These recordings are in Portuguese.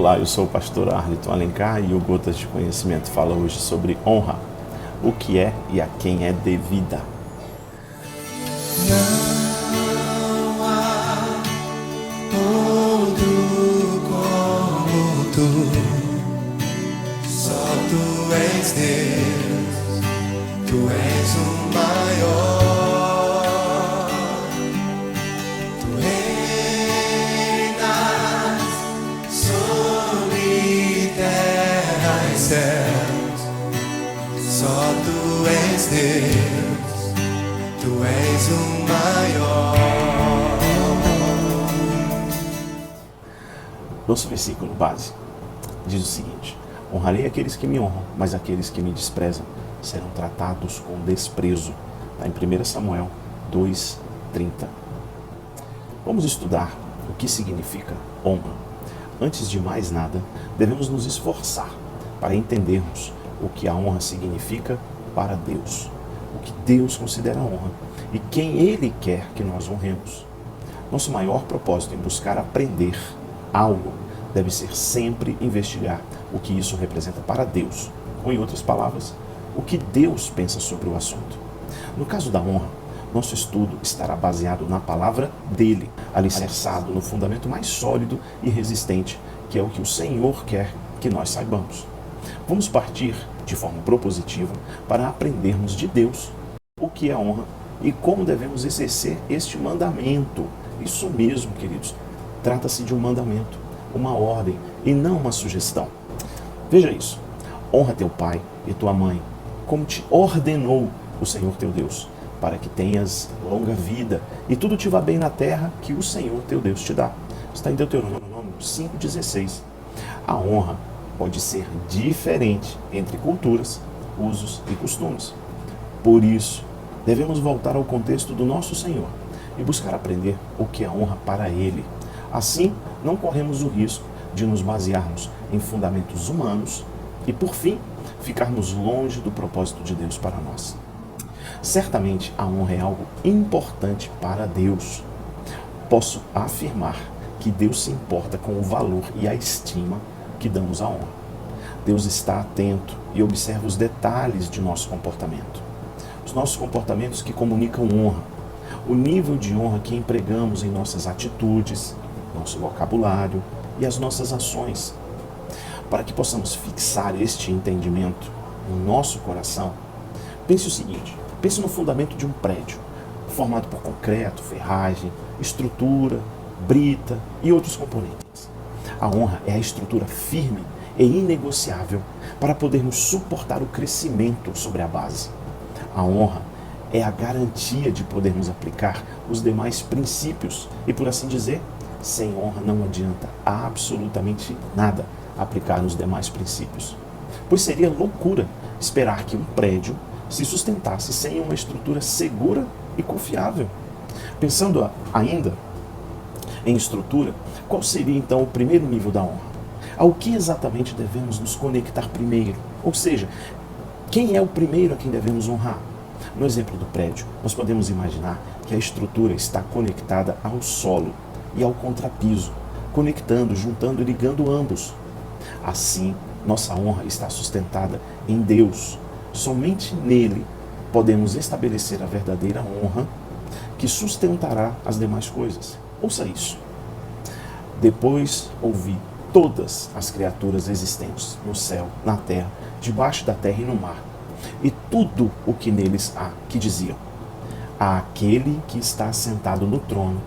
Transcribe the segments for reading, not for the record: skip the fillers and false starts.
Olá, eu sou o pastor Arlton Alencar e o Gotas de Conhecimento fala hoje sobre honra, o que é e a quem é devida. Não há outro como tu, só tu és Deus, tu és o maior. Só tu és Deus, tu és o maior. Nosso versículo base diz o seguinte: honrarei aqueles que me honram, mas aqueles que me desprezam serão tratados com desprezo. Está em 1 Samuel 2:30. Vamos estudar o que significa honra. Antes de mais nada, devemos nos esforçar para entendermos o que a honra significa para Deus, o que Deus considera honra e quem Ele quer que nós honremos. Nosso maior propósito em buscar aprender algo deve ser sempre investigar o que isso representa para Deus, ou em outras palavras, o que Deus pensa sobre o assunto. No caso da honra, nosso estudo estará baseado na palavra dele, alicerçado no fundamento mais sólido e resistente, que é o que o Senhor quer que nós saibamos. Vamos partir de forma propositiva para aprendermos de Deus o que é honra e como devemos exercer este mandamento. Isso mesmo, queridos, trata-se de um mandamento, uma ordem e não uma sugestão. Veja isso: honra teu pai e tua mãe, como te ordenou o Senhor teu Deus, para que tenhas longa vida e tudo te vá bem na terra que o Senhor teu Deus te dá. Está em Deuteronômio 5,16. A honra pode ser diferente entre culturas, usos e costumes. Por isso, devemos voltar ao contexto do nosso Senhor e buscar aprender o que é honra para Ele. Assim, não corremos o risco de nos basearmos em fundamentos humanos e, por fim, ficarmos longe do propósito de Deus para nós. Certamente, a honra é algo importante para Deus. Posso afirmar que Deus se importa com o valor e a estima que damos à honra. Deus está atento e observa os detalhes de nosso comportamento. Os nossos comportamentos que comunicam honra, o nível de honra que empregamos em nossas atitudes, nosso vocabulário e as nossas ações. Para que possamos fixar este entendimento no nosso coração, pense o seguinte: pense no fundamento de um prédio, formado por concreto, ferragem, estrutura, brita e outros componentes. A honra é a estrutura firme e inegociável para podermos suportar o crescimento sobre a base. A honra é a garantia de podermos aplicar os demais princípios e, por assim dizer, sem honra não adianta absolutamente nada aplicar os demais princípios. Pois seria loucura esperar que um prédio se sustentasse sem uma estrutura segura e confiável. Pensando ainda em estrutura, qual seria então o primeiro nível da honra? Ao que exatamente devemos nos conectar primeiro? Ou seja, quem é o primeiro a quem devemos honrar? No exemplo do prédio, nós podemos imaginar que a estrutura está conectada ao solo e ao contrapiso, conectando, juntando e ligando ambos. Assim, nossa honra está sustentada em Deus. Somente nele podemos estabelecer a verdadeira honra que sustentará as demais coisas. Ouça isso. Depois ouvi todas as criaturas existentes no céu, na terra, debaixo da terra e no mar, e tudo o que neles há, que diziam: àquele que está assentado no trono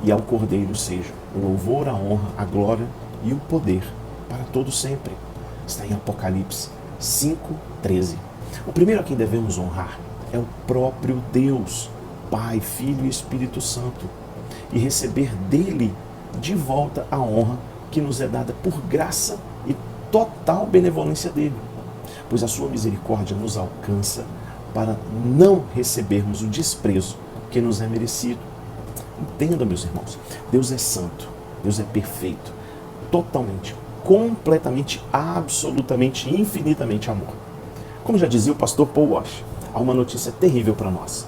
e ao Cordeiro seja o louvor, a honra, a glória e o poder para todo sempre. Está em Apocalipse 5:13. O primeiro a quem devemos honrar é o próprio Deus, Pai, Filho e Espírito Santo, e receber dele de volta a honra que nos é dada por graça e total benevolência dele, pois a sua misericórdia nos alcança para não recebermos o desprezo que nos é merecido. Entenda, meus irmãos, Deus é santo, Deus é perfeito, totalmente, completamente, absolutamente, infinitamente amor. Como já dizia o pastor Paul Washer, há uma notícia terrível para nós: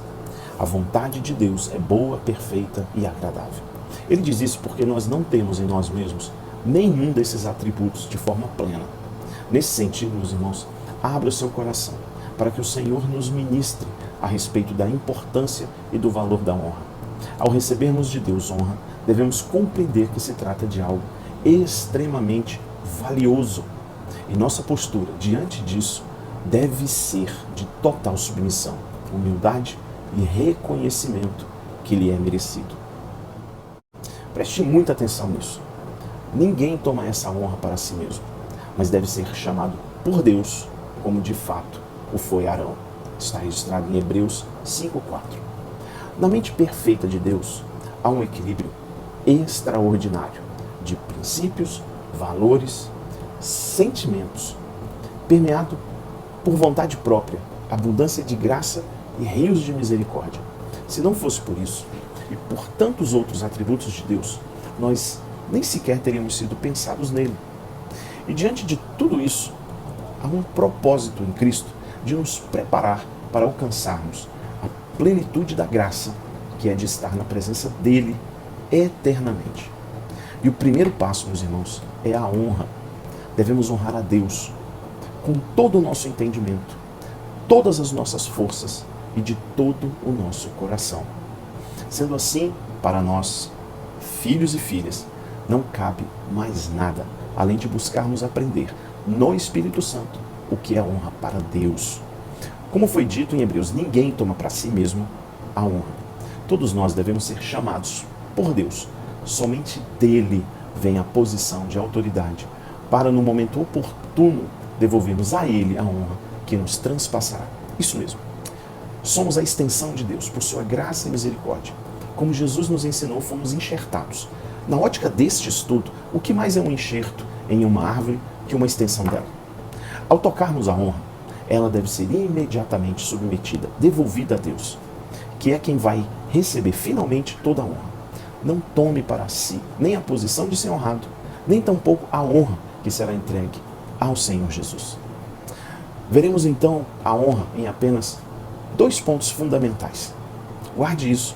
a vontade de Deus é boa, perfeita e agradável. Ele diz isso porque nós não temos em nós mesmos nenhum desses atributos de forma plena. Nesse sentido, meus irmãos, abra o seu coração para que o Senhor nos ministre a respeito da importância e do valor da honra. Ao recebermos de Deus honra, devemos compreender que se trata de algo extremamente valioso. E nossa postura diante disso deve ser de total submissão, humildade e reconhecimento que lhe é merecido. Preste muita atenção nisso. Ninguém toma essa honra para si mesmo, mas deve ser chamado por Deus, como de fato o foi Arão. Está registrado em Hebreus 5:4. Na mente perfeita de Deus, há um equilíbrio extraordinário de princípios, valores, sentimentos, permeado por vontade própria, abundância de graça e rios de misericórdia. Se não fosse por isso, e por tantos outros atributos de Deus, nós nem sequer teríamos sido pensados nele. E diante de tudo isso, há um propósito em Cristo de nos preparar para alcançarmos a plenitude da graça, que é de estar na presença dele eternamente. E o primeiro passo, meus irmãos, é a honra. Devemos honrar a Deus com todo o nosso entendimento, todas as nossas forças e de todo o nosso coração. Sendo assim, para nós, filhos e filhas, não cabe mais nada além de buscarmos aprender no Espírito Santo o que é honra para Deus. Como foi dito em Hebreus, ninguém toma para si mesmo a honra. Todos nós devemos ser chamados por Deus. Somente dele vem a posição de autoridade para, no momento oportuno, devolvermos a ele a honra que nos transpassará. Isso mesmo. Somos a extensão de Deus por sua graça e misericórdia. Como Jesus nos ensinou, fomos enxertados. Na ótica deste estudo, o que mais é um enxerto em uma árvore que uma extensão dela? Ao tocarmos a honra, ela deve ser imediatamente submetida, devolvida a Deus, que é quem vai receber finalmente toda a honra. Não tome para si nem a posição de ser honrado, nem tampouco a honra que será entregue ao Senhor Jesus. Veremos então a honra em apenas 2 pontos fundamentais. Guarde isso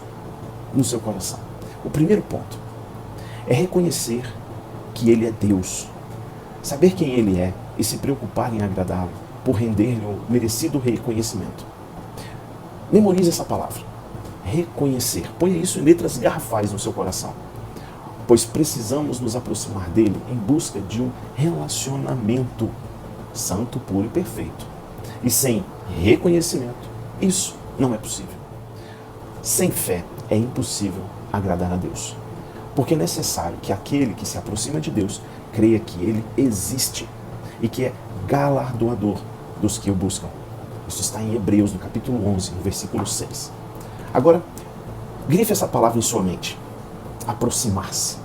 no seu coração. O primeiro ponto é reconhecer que Ele é Deus, saber quem Ele é e se preocupar em agradá-lo por render-lhe o merecido reconhecimento. Memorize essa palavra, reconhecer. Ponha isso em letras garrafais no seu coração, pois precisamos nos aproximar dele em busca de um relacionamento santo, puro e perfeito. E sem reconhecimento, isso não é possível. Sem fé é impossível agradar a Deus, porque é necessário que aquele que se aproxima de Deus creia que Ele existe e que é galardoador dos que o buscam. Isso está em Hebreus, no capítulo 11, no versículo 6. Agora, grife essa palavra em sua mente. Aproximar-se.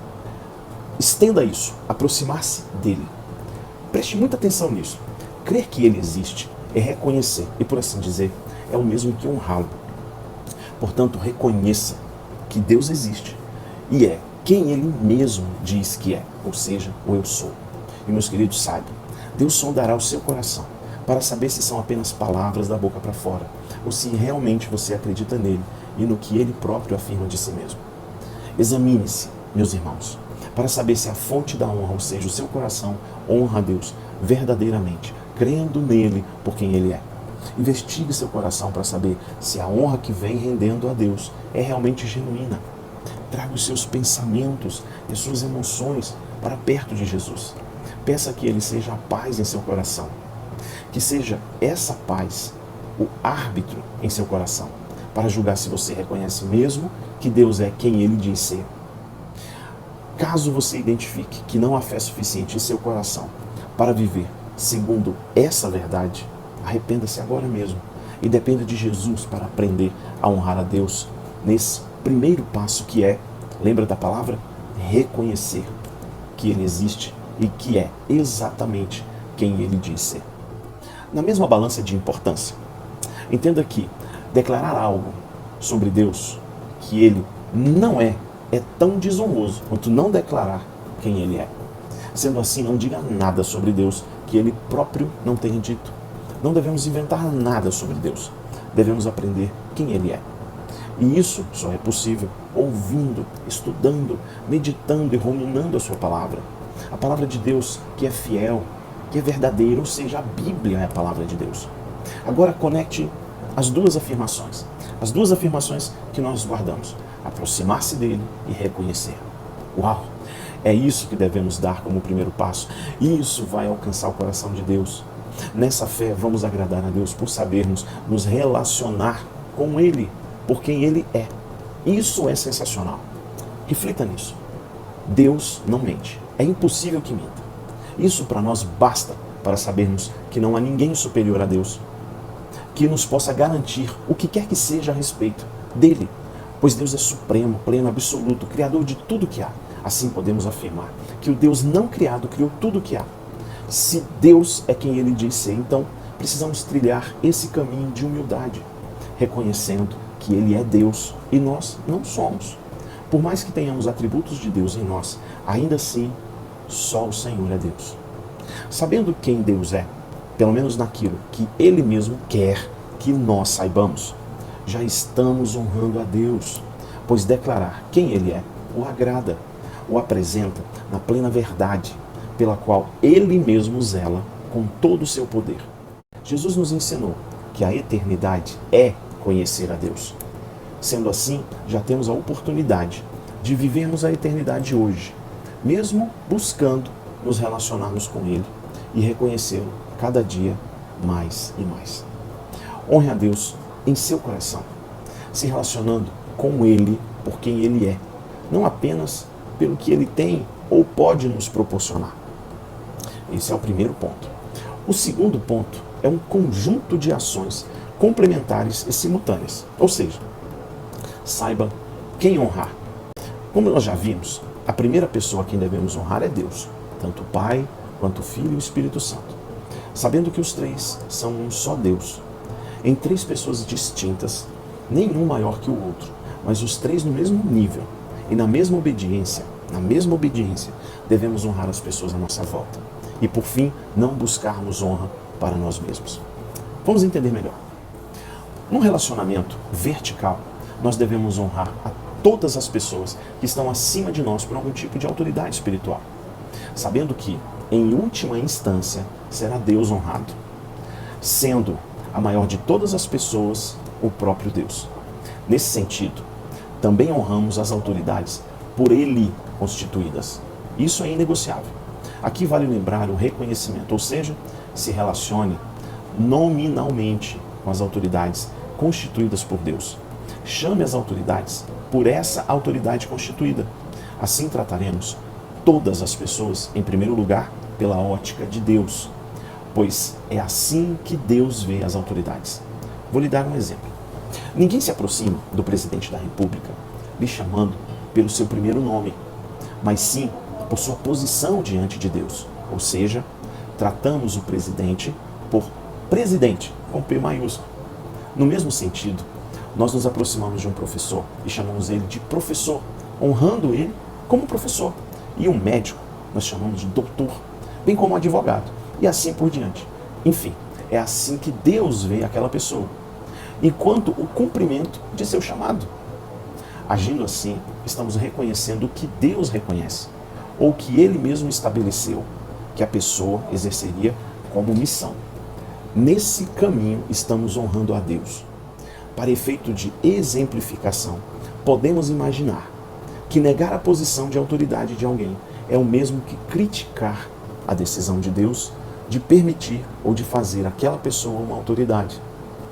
Estenda isso, aproximar-se dele. Preste muita atenção nisso. Crer que ele existe é reconhecer, e por assim dizer, é o mesmo que honrá-lo. Portanto, reconheça que Deus existe e é quem Ele mesmo diz que é, ou seja, o eu sou. E meus queridos, saibam, Deus sondará o seu coração para saber se são apenas palavras da boca para fora, ou se realmente você acredita nele e no que Ele próprio afirma de si mesmo. Examine-se, meus irmãos, para saber se a fonte da honra, ou seja, o seu coração, honra a Deus verdadeiramente, crendo nele por quem Ele é. Investigue seu coração para saber se a honra que vem rendendo a Deus é realmente genuína. Traga os seus pensamentos e as suas emoções para perto de Jesus. Peça que Ele seja a paz em seu coração. Que seja essa paz o árbitro em seu coração, para julgar se você reconhece mesmo que Deus é quem Ele diz ser. Caso você identifique que não há fé suficiente em seu coração para viver segundo essa verdade, arrependa-se agora mesmo e dependa de Jesus para aprender a honrar a Deus nesse primeiro passo que é, lembra da palavra? Reconhecer que Ele existe e que é exatamente quem Ele diz ser. Na mesma balança de importância, entenda que declarar algo sobre Deus que Ele não é tão desonroso quanto não declarar quem Ele é. Sendo assim, não diga nada sobre Deus que Ele próprio não tenha dito. Não devemos inventar nada sobre Deus. Devemos aprender quem Ele é. E isso só é possível ouvindo, estudando, meditando e ruminando a sua palavra. A palavra de Deus que é fiel, que é verdadeira, ou seja, a Bíblia é a palavra de Deus. Agora conecte as duas afirmações que nós guardamos: aproximar-se dele e reconhecer. Uau! É isso que devemos dar como primeiro passo. Isso vai alcançar o coração de Deus. Nessa fé, vamos agradar a Deus por sabermos nos relacionar com Ele, por quem Ele é. Isso é sensacional. Reflita nisso. Deus não mente. É impossível que minta. Isso para nós basta para sabermos que não há ninguém superior a Deus que nos possa garantir o que quer que seja a respeito dele, pois Deus é supremo, pleno, absoluto, criador de tudo que há. Assim podemos afirmar que o Deus não criado criou tudo o que há. Se Deus é quem Ele diz ser, então precisamos trilhar esse caminho de humildade, reconhecendo que Ele é Deus e nós não somos. Por mais que tenhamos atributos de Deus em nós, ainda assim, só o Senhor é Deus. Sabendo quem Deus é, pelo menos naquilo que Ele mesmo quer que nós saibamos, já estamos honrando a Deus, pois declarar quem Ele é o agrada, o apresenta na plena verdade, pela qual Ele mesmo zela com todo o seu poder. Jesus nos ensinou que a eternidade é conhecer a Deus. Sendo assim, já temos a oportunidade de vivermos a eternidade hoje, mesmo buscando nos relacionarmos com Ele e reconhecê-lo cada dia mais e mais. Honre a Deus em seu coração, se relacionando com Ele por quem Ele é, não apenas pelo que Ele tem ou pode nos proporcionar. Esse é o primeiro ponto. O segundo ponto é um conjunto de ações complementares e simultâneas, ou seja, saiba quem honrar. Como nós já vimos, a primeira pessoa a quem devemos honrar é Deus, tanto o Pai, quanto o Filho e o Espírito Santo. Sabendo que os três são um só Deus, em três pessoas distintas, nenhum maior que o outro, mas os três no mesmo nível e na mesma obediência, devemos honrar as pessoas à nossa volta. E por fim, não buscarmos honra para nós mesmos. Vamos entender melhor. Num relacionamento vertical, nós devemos honrar a todas as pessoas que estão acima de nós por algum tipo de autoridade espiritual, sabendo que, em última instância, será Deus honrado, sendo a maior de todas as pessoas o próprio Deus. Nesse sentido, também honramos as autoridades por Ele constituídas. Isso é inegociável. Aqui vale lembrar o reconhecimento, ou seja, se relacione nominalmente com as autoridades constituídas por Deus. Chame as autoridades por essa autoridade constituída. Assim trataremos todas as pessoas, em primeiro lugar, pela ótica de Deus, pois é assim que Deus vê as autoridades. Vou lhe dar um exemplo. Ninguém se aproxima do presidente da República lhe chamando pelo seu primeiro nome, mas sim por sua posição diante de Deus. Ou seja, tratamos o presidente por presidente, com P maiúsculo. No mesmo sentido, nós nos aproximamos de um professor e chamamos ele de professor, honrando ele como professor. E um médico nós chamamos de doutor, bem como um advogado, e assim por diante. Enfim, é assim que Deus vê aquela pessoa, enquanto o cumprimento de seu chamado. Agindo assim, estamos reconhecendo o que Deus reconhece, ou que Ele mesmo estabeleceu que a pessoa exerceria como missão. Nesse caminho estamos honrando a Deus. Para efeito de exemplificação, podemos imaginar que negar a posição de autoridade de alguém é o mesmo que criticar a decisão de Deus de permitir ou de fazer aquela pessoa uma autoridade.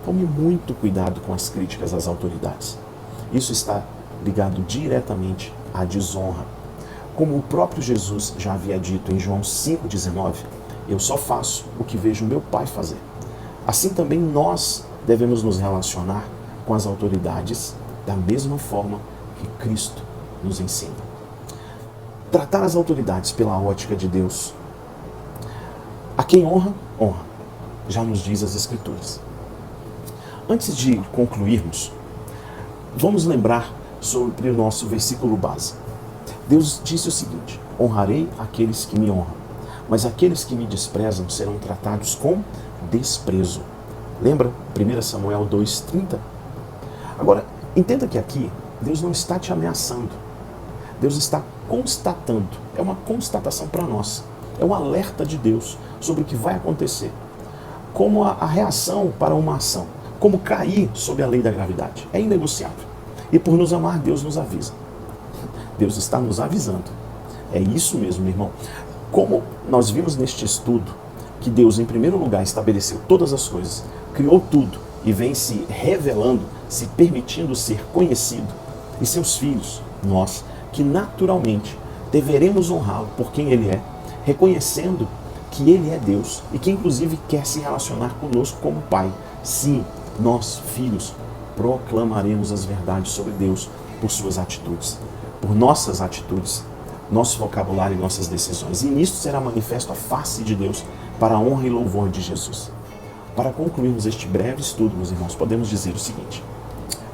Tome muito cuidado com as críticas às autoridades. Isso está ligado diretamente à desonra. Como o próprio Jesus já havia dito em João 5,19, eu só faço o que vejo meu Pai fazer. Assim também nós devemos nos relacionar com as autoridades da mesma forma que Cristo nos ensina. Tratar as autoridades pela ótica de Deus. A quem honra, honra. Já nos diz as Escrituras. Antes de concluirmos, vamos lembrar sobre o nosso versículo base. Deus disse o seguinte: honrarei aqueles que me honram, mas aqueles que me desprezam serão tratados com desprezo. Lembra? 1 Samuel 2,30. Agora, entenda que aqui Deus não está te ameaçando. Deus está constatando, é uma constatação para nós, é um alerta de Deus sobre o que vai acontecer, como a reação para uma ação, como cair sob a lei da gravidade. É inegociável. E por nos amar, Deus nos avisa. Deus está nos avisando. É isso mesmo, meu irmão. Como nós vimos neste estudo, que Deus, em primeiro lugar, estabeleceu todas as coisas, criou tudo e vem se revelando, se permitindo ser conhecido, e seus filhos, nós, que naturalmente deveremos honrá-lo por quem Ele é, reconhecendo que Ele é Deus e que inclusive quer se relacionar conosco como Pai. Sim, nós, filhos, proclamaremos as verdades sobre Deus por suas atitudes, por nossas atitudes, nosso vocabulário e nossas decisões. E nisto será manifesto a face de Deus para a honra e louvor de Jesus. Para concluirmos este breve estudo, meus irmãos, podemos dizer o seguinte: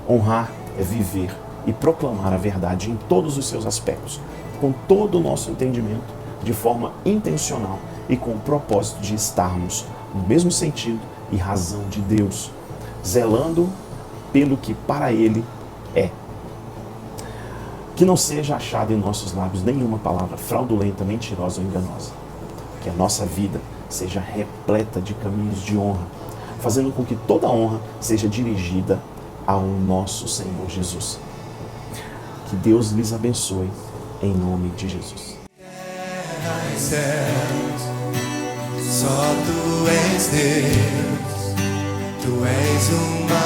honrar é viver e proclamar a verdade em todos os seus aspectos, com todo o nosso entendimento, de forma intencional e com o propósito de estarmos no mesmo sentido e razão de Deus, zelando pelo que para Ele é. Que não seja achada em nossos lábios nenhuma palavra fraudulenta, mentirosa ou enganosa. Que a nossa vida seja repleta de caminhos de honra, fazendo com que toda honra seja dirigida ao nosso Senhor Jesus. Que Deus lhes abençoe, em nome de Jesus. Só Tu és Deus, Tu és o maior.